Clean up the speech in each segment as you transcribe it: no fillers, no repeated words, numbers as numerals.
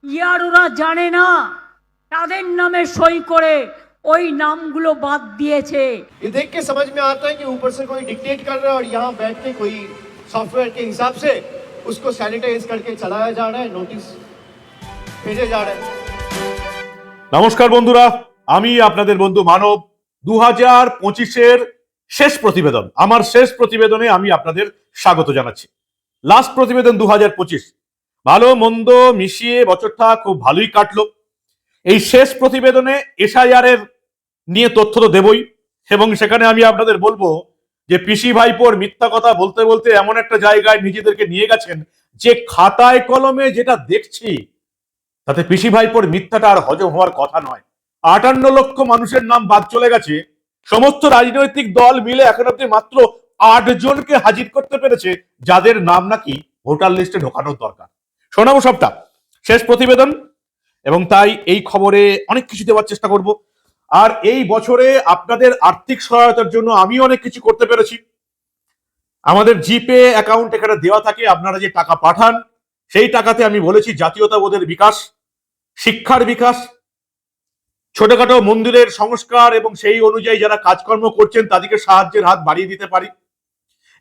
ইয়ার ওরা জানে না তাদের নামে সই করে ওই নামগুলো বাদ দিয়েছে। ये देख के समझ में आता है कि ऊपर से कोई डिक्टेट कर रहा है और यहाँ बैठ के कोई सॉफ्टवेयर के हिसाब से उसको सैनिटाइज करके चलाया जा रहा है, नोटिस भेजे जा रहा है। নমস্কার বন্ধুরা, আমি আপনাদের বন্ধু মানব। 2025-এর শেষ প্রতিবেদন, আমার শেষ প্রতিবেদনে আমি আপনাদের স্বাগত জানাচ্ছি। লাস্ট প্রতিবেদন 2025, ভালো মন্দ মিশিয়ে বছরটা খুব ভালোই কাটলো। এই শেষ প্রতিবেদনে এসআইআর এর নিয়ে তথ্য তো দেবই, এবং সেখানে আমি আপনাদের বলবো যে পিসি ভাইপোর মিথ্যা কথা বলতে বলতে এমন একটা জায়গায় নিজেদেরকে নিয়ে গেছেন যে খাতায় কলমে যেটা দেখছি তাতে পিসি ভাইপোর মিথ্যাটা আর হজম হওয়ার কথা নয়। 58 লক্ষ মানুষের নাম বাদ চলে গেছে। সমস্ত রাজনৈতিক দল মিলে এখন অব্দি মাত্র 8 জনকে হাজির করতে পেরেছে, যাদের নাম নাকি ভোটার লিস্টে ঢোকানোর দরকার। শোনাবো সবটা, শেষ প্রতিবেদন, এবং তাই এই খবরে অনেক কিছু দেওয়ার চেষ্টা করব। আর এই বছরে আপনাদের আর্থিক সহায়তার জন্য আমি অনেক কিছু করতে পেরেছি। আমাদের জিপে অ্যাকাউন্ট এখানে দেওয়া থাকে, আপনারা যে টাকা পাঠান সেই টাকাতে আমি বলেছি জাতীয়তাবোধের বিকাশ, শিক্ষার বিকাশ, ছোটখাটো মন্দিরের সংস্কার, এবং সেই অনুযায়ী যারা কাজকর্ম করছেন তাদেরকে সাহায্যের হাত বাড়িয়ে দিতে পারি।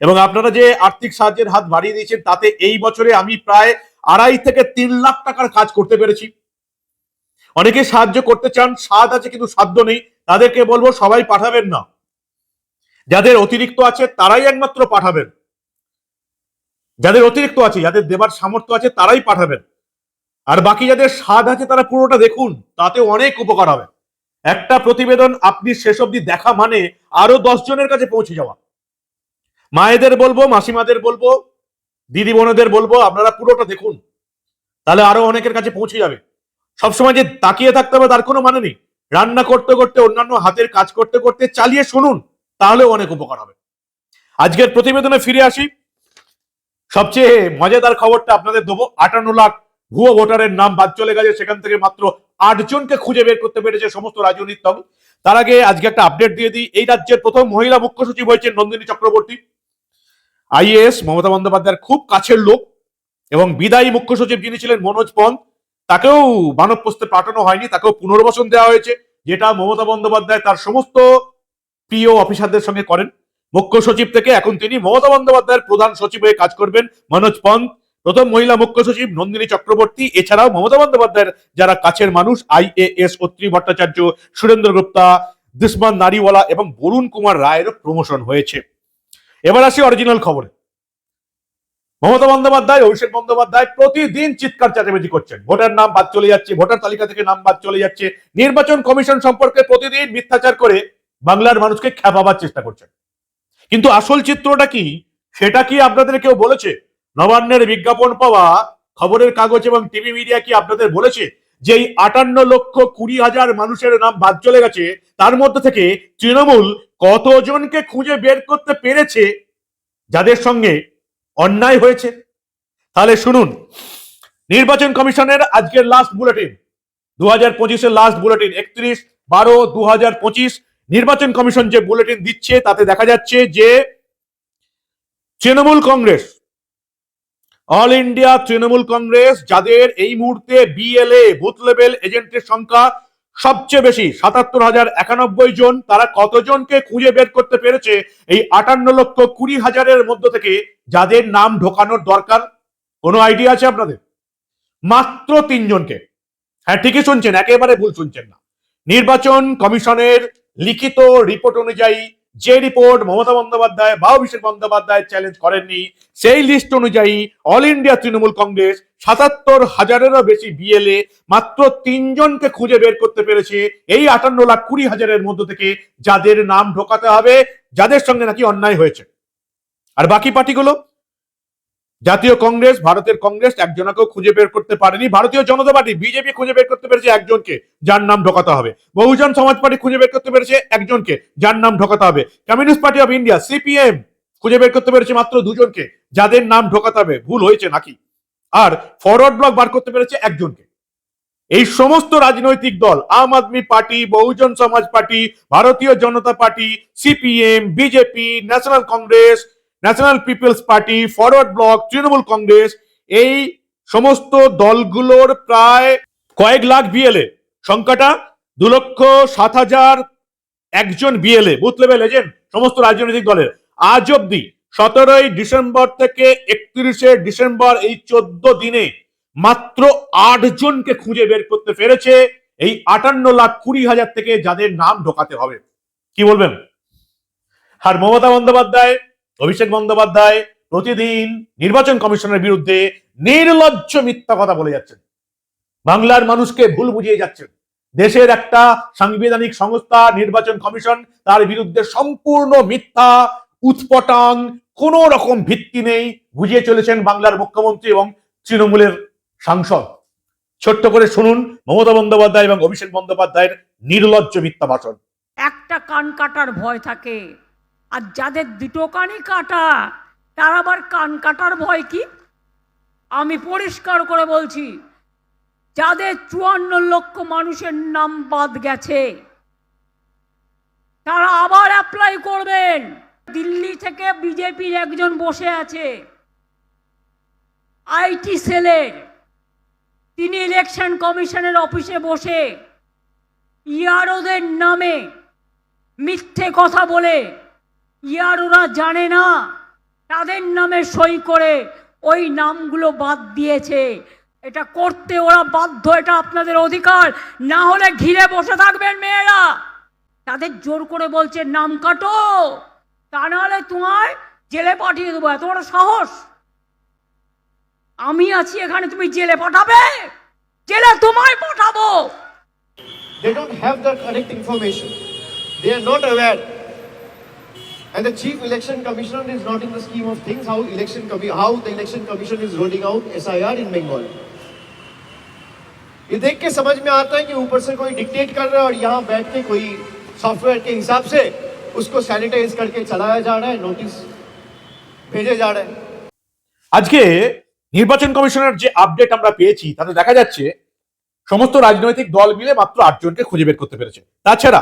এবং আপনারা যে আর্থিক সাহায্যের হাত বাড়িয়ে দিয়েছেন তাতে এই বছরে আমি প্রায় 2.5 থেকে 3 লাখ টাকার কাজ করতে পেরেছি। অনেকে সাহায্য করতে চান, স্বাদ আছে কিন্তু সাধ্য নেই, তাদেরকে বলবো সবাই পাঠাবেন না। যাদের অতিরিক্ত আছে তারাই একমাত্র পাঠাবেন, যাদের অতিরিক্ত আছে, যাদের দেবার সামর্থ্য আছে তারাই পাঠাবেন। আর বাকি যাদের স্বাদ আছে তারা পুরোটা দেখুন, তাতে অনেক উপকার হবে। একটা প্রতিবেদন আপনি শেষ অবধি দেখা মানে আরো 10 জনের কাছে পৌঁছে যাওয়া। মায়েদের বলবো, মাসিমাদের বলবো, দিদি বোনদের বলবো, আপনারা পুরোটা দেখুন, তাহলে আরো অনেকের কাছে পৌঁছে যাবে। সবসময় যে তাকিয়ে থাকতে হবে তার কোনো মানে নেই। রান্না করতে করতে, অন্যান্য হাতের কাজ করতে করতে চালিয়ে শুনুন, তাহলে অনেক উপকার হবে। আজকের প্রতিবেদনে ফিরে আসি। সবচেয়ে মজাদার খবরটা আপনাদের দেবো। 58 লাখ ভুয়ো ভোটারের নাম বাদ চলে গেছে, সেখান থেকে মাত্র 8 জনকে খুঁজে বের করতে পেরেছে সমস্ত রাজনৈতিক দল। তার আগে আজকে একটা আপডেট দিয়ে দিই। এই রাজ্যের প্রথম মহিলা মুখ্য সচিব হয়েছেন নন্দিনী চক্রবর্তী। আইএএস, মমতা বন্দ্যোপাধ্যায়ের খুব কাছের লোক, এবং বিদায়ী মুখ্য সচিব যিনি ছিলেন মনোজ পন্ত, তাকেও মানব পোস্টে পাঠানো হয়নি, তাকেও পুনর্বাসন দেওয়া হয়েছে, যেটা মমতা বন্দ্যোপাধ্যায় তার সমস্ত প্রিয় অফিসারদের সঙ্গে করেন। মুখ্য সচিব থেকে এখন তিনি মমতা বন্দ্যোপাধ্যায়ের প্রধান সচিব হয়ে কাজ করবেন মনোজ পন্ত। প্রথম মহিলা মুখ্য সচিব নন্দিনী চক্রবর্তী। এছাড়াও মমতা বন্দ্যোপাধ্যায়ের যারা কাছের মানুষ, আইএএস অত্রি ভট্টাচার্য, সুরেন্দ্র গুপ্তা, দুষ্মান নারীওয়ালা এবং বরুণ কুমার রায়েরও প্রমোশন হয়েছে। এবার আসি অরিজিনাল খবরে। মমতা বন্দ্যোপাধ্যায়, অভিষেক বন্দ্যোপাধ্যায় প্রতিদিন চিৎকার চেঁচামেচি করছেন, ভোটার নাম বাদ চলে যাচ্ছে, ভোটার তালিকা থেকে নাম বাদ চলে যাচ্ছে, নির্বাচন কমিশন সম্পর্কে প্রতিদিন মিথ্যাচার করে বাংলার মানুষকে খেপাবার চেষ্টা করছেন। কিন্তু আসল চিত্রটা কি সেটা কি আপনাদের কেউ বলেছে? নবান্নের বিজ্ঞাপন পাওয়া খবরের কাগজ এবং টিভি মিডিয়া কি আপনাদের বলেছে যে এই 58,20,000 মানুষের নাম বাদ চলে গেছে, তার মধ্যে থেকে তৃণমূল কতজনকে খুঁজে বের করতে পেরেছে যাদের সঙ্গে অন্যায় হয়েছে? তাহলে শুনুন, নির্বাচন কমিশনের আজকের লাস্ট বুলেটিন, 2025-এর লাস্ট বুলেটিন, 31/12/2025 নির্বাচন কমিশন যে বুলেটিন দিচ্ছে তাতে দেখা যাচ্ছে যে তৃণমূল কংগ্রেস, অল ইন্ডিয়া তৃণমূল কংগ্রেস, যাদের এই মুহূর্তে বিএলএ বুথ লেভেল এজেন্টের সংখ্যা সবচেয়ে বেশি, 77,091 জন, তারা কতজনকে খুঁজে বের করতে পেরেছে এই 58,20,000-এর মধ্য থেকে যাদের নাম ঢোকানোর দরকার? কোনো আইডিয়া আছে আপনাদের? মাত্র 3 জনকে। হ্যাঁ, ঠিকই শুনছেন, একেবারে ভুল শুনছেন না। নির্বাচন কমিশনের লিখিত রিপোর্ট অনুযায়ী, যে রিপোর্ট মমতা বন্দ্যোপাধ্যায় বা অভিষেক বন্দ্যোপাধ্যায় চ্যালেঞ্জ করেননি, সেই লিস্ট অনুযায়ী অল ইন্ডিয়া তৃণমূল কংগ্রেস 77,000-এরও বেশি বিএলএ মাত্র 3 জনকে খুঁজে বের করতে পেরেছে এই 58,20,000-এর মধ্য থেকে যাদের নাম ঢোকাতে হবে, যাদের সঙ্গে নাকি অন্যায় হয়েছে। আর বাকি পার্টিগুলো, জাতীয় কংগ্রেস, ভারতের কংগ্রেস একজনকেও খুঁজে বের করতে পারেনি। ভারতীয় জনতা পার্টি বিজেপি খুঁজে বের করতে পেরেছে একজনকে, যার নাম ঢোকাতে হবে। বহুজন সমাজ পার্টি খুঁজে বের করতে পেরেছে একজনকে, যার নাম ঢোকাতে হবে। Communist party of India CPM খুঁজে বের করতে পেরেছে মাত্র 2 জনকে, যাদের নাম ঢোকাতে হবে। ভুল হয়েছে নাকি? আর ফরওয়ার্ড ব্লক বার করতে পেরেছে একজনকে। এই সমস্ত রাজনৈতিক দল, আম আদমি পার্টি, বহুজন Samaj Party, Bharatiya Janata Party, CPM, BJP, National Congress, National People's Party, Forward Bloc, Trinamool Congress, এই সমস্ত দলগুলোর প্রায় কয়েক লাখ বিএলএ, সংখ্যাটা 2,07,000 একজন বিএলএ, বুথ লেভেল এজেন্ট সমস্ত রাজনৈতিক দলের আজ অব্দি 17ই ডিসেম্বর থেকে 31শে ডিসেম্বর এই 14 দিনে মাত্র 8 জনকে খুঁজে বের করতে পেরেছে এই 58,20,000 থেকে যাদের নাম ঢোকাতে হবে। কি বলবেন? আর মমতা বন্দ্যোপাধ্যায়, অভিষেক বন্দ্যোপাধ্যায় প্রতিদিন নির্বাচন কমিশনের বিরুদ্ধে নির্লজ্জ মিথ্যা কথা বলে যাচ্ছেন, বাংলার মানুষকে ভুল বুঝিয়ে যাচ্ছেন। দেশের একটা সাংবিধানিক সংস্থা নির্বাচন কমিশন, তার বিরুদ্ধে সম্পূর্ণ মিথ্যা উৎপটাং, কোন রকম ভিত্তি নেই বুঝিয়ে চলেছেন বাংলার মুখ্যমন্ত্রী এবং তৃণমূলের সাংসদ। ছোট্ট করে শুনুন মমতা বন্দ্যোপাধ্যায় এবং অভিষেক বন্দ্যোপাধ্যায়ের নির্লজ্জ মিথ্যা ভাষণ। একটা কান কাটার ভয় থাকে, আর যাদের দুটো কানই কাটা তার আবার কান কাটার ভয় কি? আমি পরিষ্কার করে বলছি, যাদের 54 লক্ষ মানুষের নাম বাদ গেছে তারা আবার অ্যাপ্লাই করবেন। দিল্লি থেকে বিজেপির একজন বসে আছে আইটি সেলের, তিনি ইলেকশন কমিশনের অফিসে বসে ইয়ারোদের নামে মিথ্যে কথা বলে, ইয়ারোরা জানে না তাদের নামে সই করে ওই নামগুলো বাদ দিয়েছে। এটা করতে ওরা বাধ্য, এটা আপনাদের অধিকার, না হলে ঘিরে বসে থাকবেন মেয়েরা। তাদের জোর করে বলছে নাম কাটো, তা নাহলে তোমায় জেলে পাঠিয়ে দেবো। এত বড় সাহস! আমি আছি এখানে, তুমি জেলে পাঠাবে? জেলে তোমায় পাঠাবো। They don't have the correct information. They are not aware. And the Chief Election Commissioner is not in the scheme of things how the Election Commission is rolling out SIR in Bengal. ये देख के समझ में आता है कि ऊपर से कोई डिक्टेट कर रहा है और यहाँ बैठ के कोई सॉफ्टवेयर के हिसाब से उसको सैनिटाइज करके चलाया जा रहा है, नोटिस भेजे जा रहे हैं। আজকে নির্বাচন কমিশনের যে আপডেট আমরা পেয়েছি তাতে দেখা যাচ্ছে সমস্ত রাজনৈতিক দল মিলে মাত্র 8 জনকে খুঁজে বের করতে পেরেছে। তাছাড়া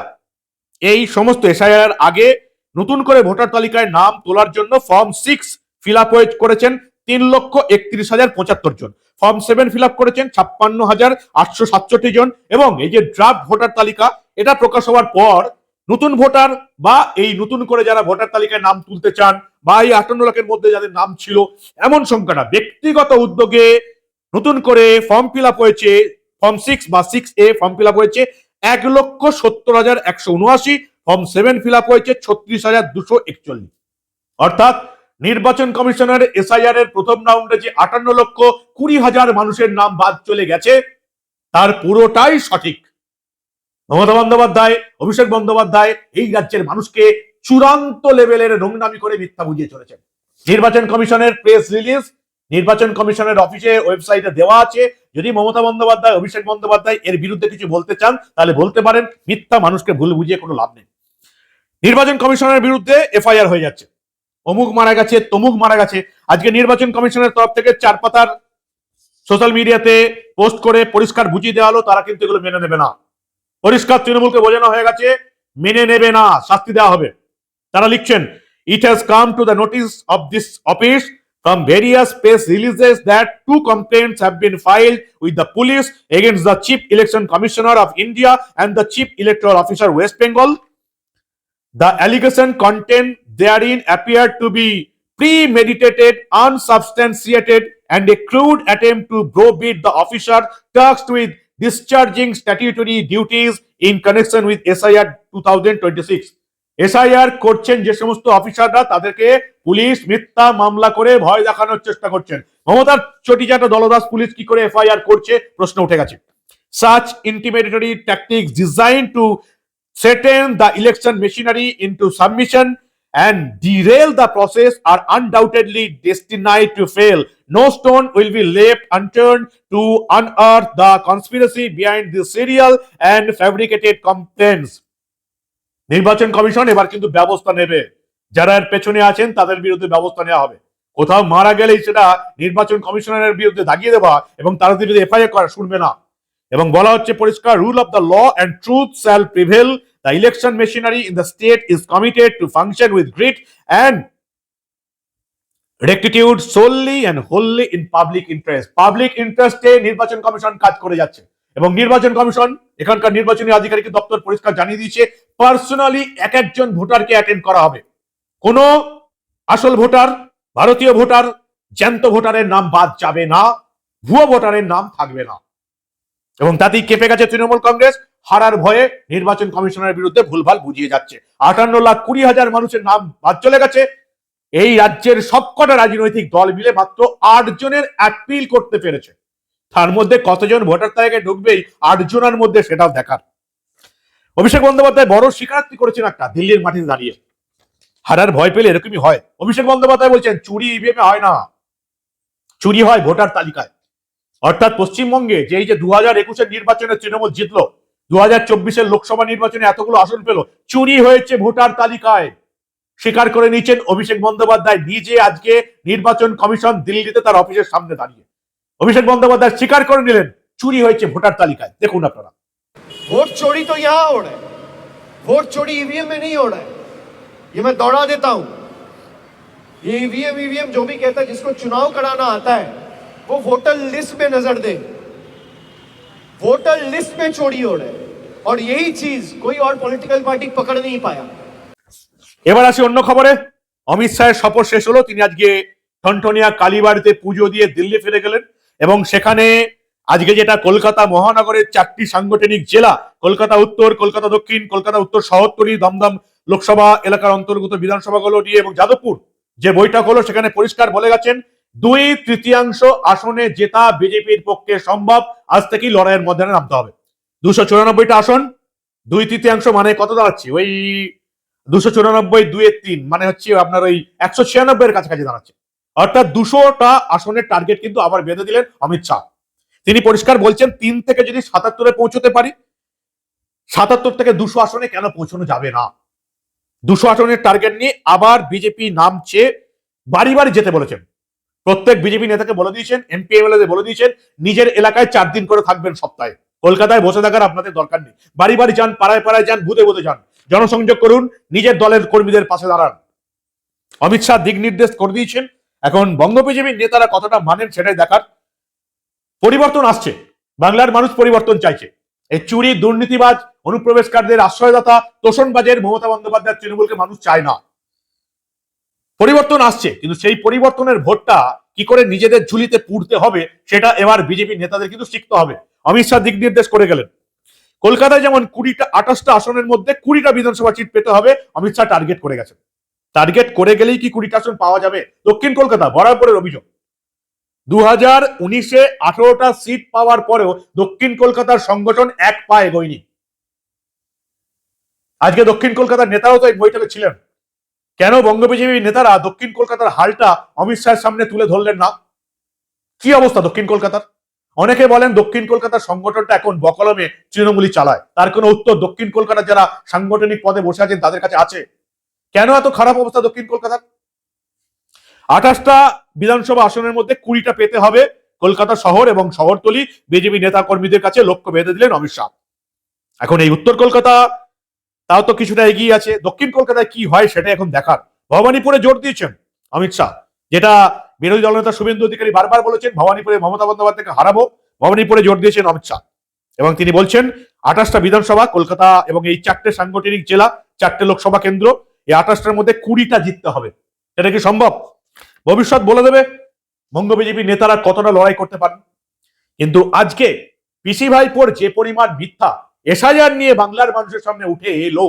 এই সমস্ত এসআইআর আগে নতুন করে ভোটার তালিকায় নাম তোলার জন্য ফর্ম 6 ফিল আপ করেছেন 3,31,075 জন, ফর্ম 7 ফিল আপ করেছেন 56,867 জন, এবং এই যে ড্রাফট ভোটার তালিকা এটা প্রকাশ হওয়ার পর নতুন ভোটার বা এই নতুন করে যারা ভোটার তালিকায় নাম তুলতে চান বা এই 58 লাখের মধ্যে যাদের নাম ছিল এমন সংখ্যাটা ব্যক্তিগত উদ্যোগে নতুন করে ফর্ম ফিল আপ হয়েছে, ফর্ম 6 বা 6A ফর্ম ফিল আপ হয়েছে 1,70,179, ফর্ম 7 ফিল আপ হয়েছে 36,241। অর্থাৎ নির্বাচন কমিশনের এসআইআর এর প্রথম রাউন্ডে যে 58,20,000 মানুষের নাম বাদ চলে গেছে তার পুরোটাই সঠিক। মমতা বন্দ্যোপাধ্যায়, অভিষেক বন্দ্যোপাধ্যায় এই রাজ্যের মানুষকে চূড়ান্ত লেভেলের নোংরামি করে মিথ্যা বুঝিয়ে চলেছেন। নির্বাচন কমিশনের প্রেস রিলিজ নির্বাচন কমিশনের অফিসে ওয়েবসাইটে দেওয়া আছে। যদি মমতা বন্দ্যোপাধ্যায়, অভিষেক বন্দ্যোপাধ্যায় এর বিরুদ্ধে কিছু বলতে চান তাহলে বলতে পারেন, মিথ্যা মানুষকে ভুল বুঝিয়ে কোনো লাভ নেই। নির্বাচন কমিশনের বিরুদ্ধে এফআইআর হয়ে যাচ্ছে, অমুক মারা গেছে, তমুক মারা গেছে। আজকে নির্বাচন কমিশনের তরফ থেকে 4 পাতার সোশ্যাল মিডিয়াতে পোস্ট করে পরিষ্কার বুঝিয়ে দেওয়া হলো তারা কিন্তু এগুলো মেনে নেবে না। পরিষ্কার তৃণমূলকে বোঝানো হয়ে গেছে মেনে নেবে না, শাস্তি দেওয়া হবে। তারা লিখছেন, it has come to the notice of this office from various press releases that 2 complaints have been filed with the police against the Chief Election Commissioner of India and the Chief Electoral Officer West Bengal. The allegation content therein appeared to be premeditated, unsubstantiated, and a crude attempt to browbeat the officer tasked with discharging statutory duties in connection with SIR 2026. SIR করছেন যে সমস্ত অফিসাররা তাদেরকে police মিথ্যা মামলা করে ভয় দেখানোর চেষ্টা করছেন। মমতার চটিচাটা দলদাস পুলিশ কি করে এফআইআর করছে প্রশ্ন উঠে গেছে। Such intimidatory tactics designed to threaten the election machinery into submission and derail the process are undoubtedly destined to fail. No stone will be left unturned to unearth the conspiracy behind these serial and fabricated complaints. নির্বাচন commission এবার কিন্তু ব্যবস্থা নেবে, যারা এর পেছনে আছেন তাদের বিরুদ্ধে ব্যবস্থা নেওয়া হবে। কোথাও মারা গেলেই সেটা নির্বাচন কমিশনের বিরুদ্ধে দাগিয়ে দেওয়া এবং তাদের বিরুদ্ধে এফআইআর করা শুনবে না। এবং বলা হচ্ছে পরিষ্কার, rule of the law and truth shall prevail. The election machinery in the state is committed to function with grit and rectitude solely and wholly in public interest. Public ইন্টারেস্টে নির্বাচন কমিশন কাজ করে যাচ্ছে এবং নির্বাচন কমিশন এখানকার নির্বাচনী আধিকারিক দপ্তর পরিষ্কার জানিয়ে দিয়েছে পার্সোনালি এক একজন ভোটারকে অ্যাটেন্ড করা হবে। কোনো আসল ভোটার, ভারতীয় ভোটার, জ্যান্ত ভোটারের নাম বাদ যাবে না, ভুয়ো ভোটারের নাম থাকবে না। এবং তাতেই কেঁপে গেছে তৃণমূল কংগ্রেস, হারার ভয়ে নির্বাচন কমিশনের বিরুদ্ধে ভুলভাল বুঝিয়ে যাচ্ছে। 58,20,000 মানুষের নাম বাদ চলে গেছে। এই রাজ্যের সবকটা রাজনৈতিক দল মিলে মাত্র 8 জনের অ্যাপিল করতে পেরেছে। তার মধ্যে কতজন ভোটার তালিকায় ঢুকবেই 8 জনের মধ্যে, সেটাও দেখার। অভিষেক বন্দ্যোপাধ্যায় বড় স্বীকারোক্তি করেছেন একটা দিল্লির মাটিতে দাঁড়িয়ে। হারার ভয় পেলে এরকমই হয়। অভিষেক বন্দ্যোপাধ্যায় বলছেন চুরি ইভিএমে হয় না, চুরি হয় ভোটার তালিকায়। অর্থাৎ পশ্চিমবঙ্গে যে এই যে 2021-এর নির্বাচনে তৃণমূল জিতলো, 2024-এর লোকসভা নির্বাচনে এতগুলো আসন পেল, চুরি হয়েছে ভোটার তালিকায়। স্বীকার করে নিয়েছেন অভিষেক বন্দ্যোপাধ্যায় নিজে আজকে নির্বাচন কমিশন দিল্লিতে তার অফিসের সামনে দাঁড়িয়ে। অভিষেক বন্দ্যোপাধ্যায় স্বীকার করে নিলেন চুরি হয়েছে ভোটার তালিকায়। দেখুন আপনারা। वोट चोरी तो यहाँ हो रहा है, वोट चोरी ईवीएम में नहीं हो रहा है। ये मैं दोहरा देता हूं, ये ईवीएम जो भी कहता है जिसको चुनाव कराना आता है वो वोटर लिस्ट में नजर दे। वोटर लिस्ट में चोरी हो रहा है और यही चीज कोई और पॉलिटिकल पार्टी पकड़ नहीं पाया। এবার আসি অন্য খবরে। অমিত শাহের সফর শেষ হলো। তিনি আজকে ঠনঠনিয়া কালীবাড়িতে পুজো দিয়ে দিল্লি ফিরে গেলেন এবং সেখানে আজকে যেটা কলকাতা মহানগরের 4টি সাংগঠনিক জেলা, কলকাতা উত্তর, কলকাতা দক্ষিণ, কলকাতা উত্তর শহরতলি, দমদম লোকসভা এলাকার অন্তর্গত বিধানসভাগুলো নিয়ে এবং যাদবপুর যে বৈঠক হলো, সেখানে পরিষ্কার বলে গেছেন 2/3 আসনে জেতা বিজেপির পক্ষে সম্ভব। আজ থেকেই লড়াইয়ের মধ্যে নামতে হবে। 294টা আসন, 2/3 মানে কত দাঁড়াচ্ছে? ওই 294 2/3 মানে হচ্ছে আপনার ওই 196-এর কাছাকাছি দাঁড়াচ্ছে। অর্থাৎ 200টা আসনের টার্গেট কিন্তু আবার বেঁধে দিলেন অমিত শাহ। তিনি পরিষ্কার বলছেন 3 থেকে যদি 77-এ পৌঁছতে পারি, 77 থেকে 200 আসনে কেন পৌঁছানো যাবে না। 200 আসনের টার্গেট নিয়ে আবার বিজেপি নামছে, বাড়ি বাড়ি যেতে বলেছেন। প্রত্যেক বিজেপি নেতাকে বলে দিয়েছেন, এমপি এমএলএ বলে দিয়েছেন নিজের এলাকায় 4 দিন করে থাকবেন সপ্তাহে। কলকাতায় বসে থাকার আপনাদের দরকার নেই। বাড়ি বাড়ি যান, পাড়ায় পাড়ায় যান, বুথে বুথে যান, জনসংযোগ করুন, নিজের দলের কর্মীদের পাশে দাঁড়ান। অমিত শাহ দিক নির্দেশ করে দিয়েছেন। এখন বঙ্গ বিজেপির নেতারা কতটা মানেন সেটাই দেখার। পরিবর্তন আসছে, বাংলার মানুষ পরিবর্তন চাইছে। এই চুরি, দুর্নীতিবাজ, অনুপ্রবেশকারীদের আশ্রয়দাতা, তোষণবাজের মমতা বন্দ্যোপাধ্যায় তৃণমূলকে মানুষ চায় না। পরিবর্তন আসছে, কিন্তু সেই পরিবর্তনের ভোটটা কি করে নিজেদের ঝুলিতে পুড়তে হবে সেটা এবার বিজেপি নেতাদের কিন্তু শিখতে হবে। অমিত শাহ দিক নির্দেশ করে গেলেন। কলকাতায় যেমন 28টা আসনের মধ্যে 20টা বিধানসভা সিট পেতে হবে, অমিত শাহ টার্গেট করে গেছেন। টার্গেট করে গেলেই কি 20টা আসন পাওয়া যাবে? দক্ষিণ কলকাতা বরাবরের অভিযোগ, 2019-এ 18টা সিট পাওয়ার পরেও দক্ষিণ কলকাতার সংগঠন এক পা এগোয়নি। আজকে দক্ষিণ কলকাতার নেতারাও তো এই বৈঠকে ছিলেন। কেন বঙ্গ বিজেপি নেতারা দক্ষিণ কলকাতার হালটা অমিত শাহের সামনে তুলে ধরলেন না? কি অবস্থা দক্ষিণ কলকাতার? অনেকে বলেন দক্ষিণ কলকাতার সংগঠনটা এখন বকলমে তৃণমূলই চালায়। তার কোনো উত্তর দক্ষিণ কলকাতার যারা সাংগঠনিক পদে বসে আছেন তাদের কাছে আছে? কেন এত খারাপ অবস্থা দক্ষিণ কলকাতার? 28টা বিধানসভা আসনের মধ্যে 20টা পেতে হবে কলকাতা শহর এবং শহরতলি বিজেপি নেতা কর্মীদের কাছে লক্ষ্য বেঁধে দিলেন অমিত শাহ। এখন এই উত্তর কলকাতা তাও তো কিছুটা এগিয়ে আছে, দক্ষিণ কলকাতায় কি হয় সেটা এখন দেখার। ভবানীপুরে জোর দিয়েছেন অমিত শাহ, যেটা বিরোধী দলনেতা শুভেন্দু অধিকারী বারবার বলেছেন ভবানীপুরে মমতা বন্দ্যোপাধ্যায়কে হারাবো। ভবানীপুরে জোর দিয়েছেন অমিত শাহ এবং তিনি বলছেন 28টা বিধানসভা কলকাতা এবং এই 4টে সাংগঠনিক জেলা, 4টে লোকসভা কেন্দ্র, এই 28টার মধ্যে 20টা জিততে হবে। এটা কি সম্ভব? ভবিষ্যৎ বলে দেবে বঙ্গ বিজেপি নেতারা কতটা লড়াই করতে পারেন। কিন্তু আজকে পিসি ভাইপোর যে পরিমাণ মিথ্যা এসআইআর নিয়ে বাংলার মানুষের সামনে উঠে এলো,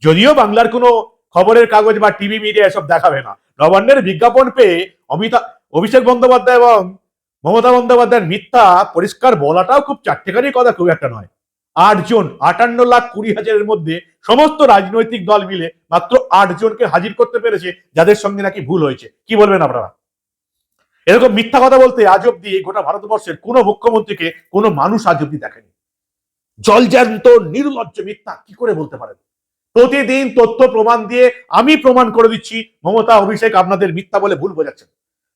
যদিও বাংলার কোনো খবরের কাগজ বা টিভি মিডিয়া এসব দেখাবে না, নবান্নের বিজ্ঞাপন পেয়ে অভিষেক বন্দ্যোপাধ্যায় এবং মমতা বন্দ্যোপাধ্যায়ের মিথ্যা পরিষ্কার বলাটাও খুব চারটেখানি কথা, খুব একটা নয়। 8 জন, 58,20,000-এর মধ্যে সমস্ত রাজনৈতিক দল মিলে মাত্র 8 জনকে হাজির করতে পেরেছে যাদের সঙ্গে নাকি ভুল হয়েছে। কি বলবেন আপনারা? এরকম মিথ্যা কথা বলতে আজ অব্দি গোটা ভারতবর্ষের কোনো মুখ্যমন্ত্রীকে কোনো মানুষ আজ অব্দি দেখেনি। জলজ্যান্ত নির্লজ্জ মিথ্যা কি করে বলতে পারেন? প্রতিদিন তথ্য প্রমাণ দিয়ে আমি প্রমাণ করে দিচ্ছি মমতা, অভিষেক আপনাদের মিথ্যা বলে ভুল বোঝাচ্ছেন।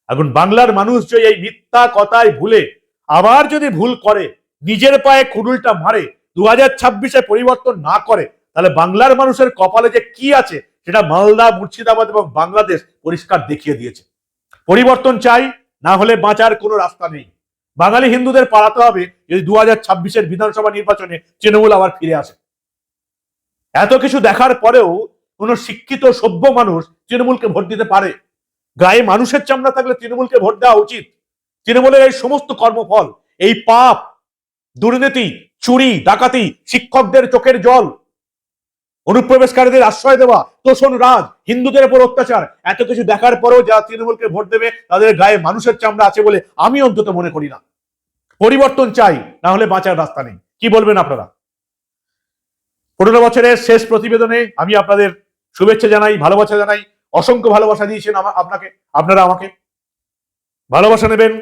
এখন বাংলার মানুষ যে এই মিথ্যা কথায় ভুলে আবার যদি ভুল করে, নিজের পায়ে কুড়ুলটা মারে, 2026-এ পরিবর্তন না করে, তাহলে বাংলার মানুষের কপালে যে কি আছে সেটা মালদা, মুর্শিদাবাদ এবং বাংলাদেশ পরিষ্কার দেখিয়ে দিয়েছে। পরিবর্তন চাই, না হলে বাঁচার কোনো রাস্তা নেই। বাঙালি হিন্দুদের পালাতে হবে যদি 2026-এর বিধানসভা নির্বাচনে তৃণমূল আবার ফিরে আসে। এত কিছু দেখার পরেও কোন শিক্ষিত সভ্য মানুষ তৃণমূলকে ভোট দিতে পারে? গায়ে মানুষের চামড়া থাকলে তৃণমূলকে ভোট দেওয়া উচিত। তৃণমূলের এই সমস্ত কর্মফল, এই পাপ, দুর্নীতি, চুরি, ডাকাতি, শিক্ষকদের চোখের জল, অনুপ্রবেশকারীদের আশ্রয় দেওয়া, তোষণ রাজ, হিন্দুদের উপর অত্যাচার, এত কিছু দেখার পরেও যারা তৃণমূলকে ভোট দেবে তাদের গায়ে মানুষের চামড়া আছে বলে আমি অন্তত মনে করি না। পরিবর্তন চাই, না হলে বাঁচার রাস্তা নেই। কি বলবেন আপনারা? 15 বছরের শেষ প্রতিবেদনে আমি আপনাদের শুভেচ্ছা জানাই, ভালোবাসা জানাই। অসংখ্য ভালোবাসা দিয়েছেন আপনারা আমাকে। ভালোবাসা নেবেন।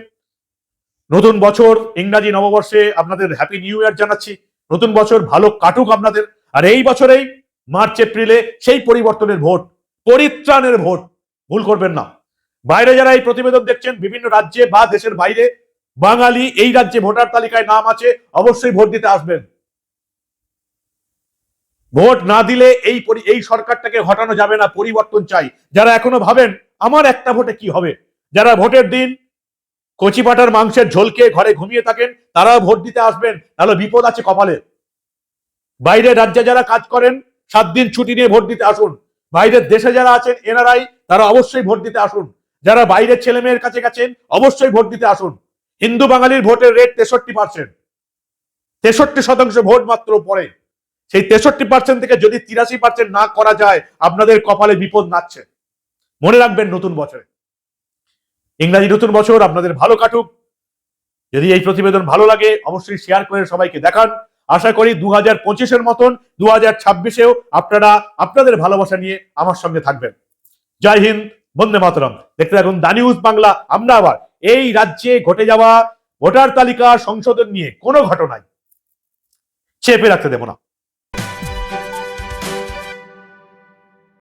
নতুন বছর, ইংরাজি নববর্ষে আপনাদের হ্যাপি নিউ ইয়ার জানাচ্ছি। নতুন বছর ভালো কাটুক আপনাদের। আর এই বছরেই মার্চ এপ্রিলে সেই পরিবর্তনের ভোট, পরিত্রাণের ভোট ভুল করবেন না। বাইরে যারা এই প্রতিবেদন দেখছেন, বিভিন্ন রাজ্যে বা দেশের বাইরে, বাঙালি এই রাজ্যে ভোটার তালিকায় নাম আছে, অবশ্যই ভোট দিতে আসবেন। ভোট না দিলে এই সরকারটাকে হটানো যাবে না। পরিবর্তন চাই। যারা এখনো ভাবেন আমার একটা ভোটে কি হবে, যারা ভোটের দিন কচি পাটার মাংসের ঝোলকে ঘরে ঘুমিয়ে থাকেন, তারাও ভোট দিতে আসবেন, নাহলে বিপদ আছে কপালে। বাইরের রাজ্যে যারা কাজ করেন 7 দিন ছুটি নিয়ে ভোট দিতে আসুন। বাইরের দেশে যারা আছেন এনআরআই, তারা অবশ্যই ভোট দিতে আসুন। যারা বাইরের ছেলে মেয়ের কাছে গেছেন অবশ্যই ভোট দিতে আসুন। হিন্দু বাঙালির ভোটের রেট 63%। 63% ভোট মাত্র পড়ে। সেই 63% থেকে যদি 83% না করা যায়, আপনাদের কপালে বিপদ নাচছে। মনে রাখবেন নতুন বছরে, ইংরাজি নতুন বছর আপনাদের ভালো কাটুক। যদি এই প্রতিবেদন ভালো লাগে অবশ্যই শেয়ার করে সবাইকে দেখান। আশা করি 2025-এর মতন 2026-এও আপনারা আপনাদের ভালোবাসা নিয়ে আমার সঙ্গে থাকবেন। জয় হিন্দ, বন্দে মাতরম। দেখতে থাকুন দা নিউজ বাংলা। আমরা আবার এই রাজ্যে ঘটে যাওয়া ভোটার তালিকা সংশোধন নিয়ে কোনো ঘটনায় চেপে রাখতে দেব না।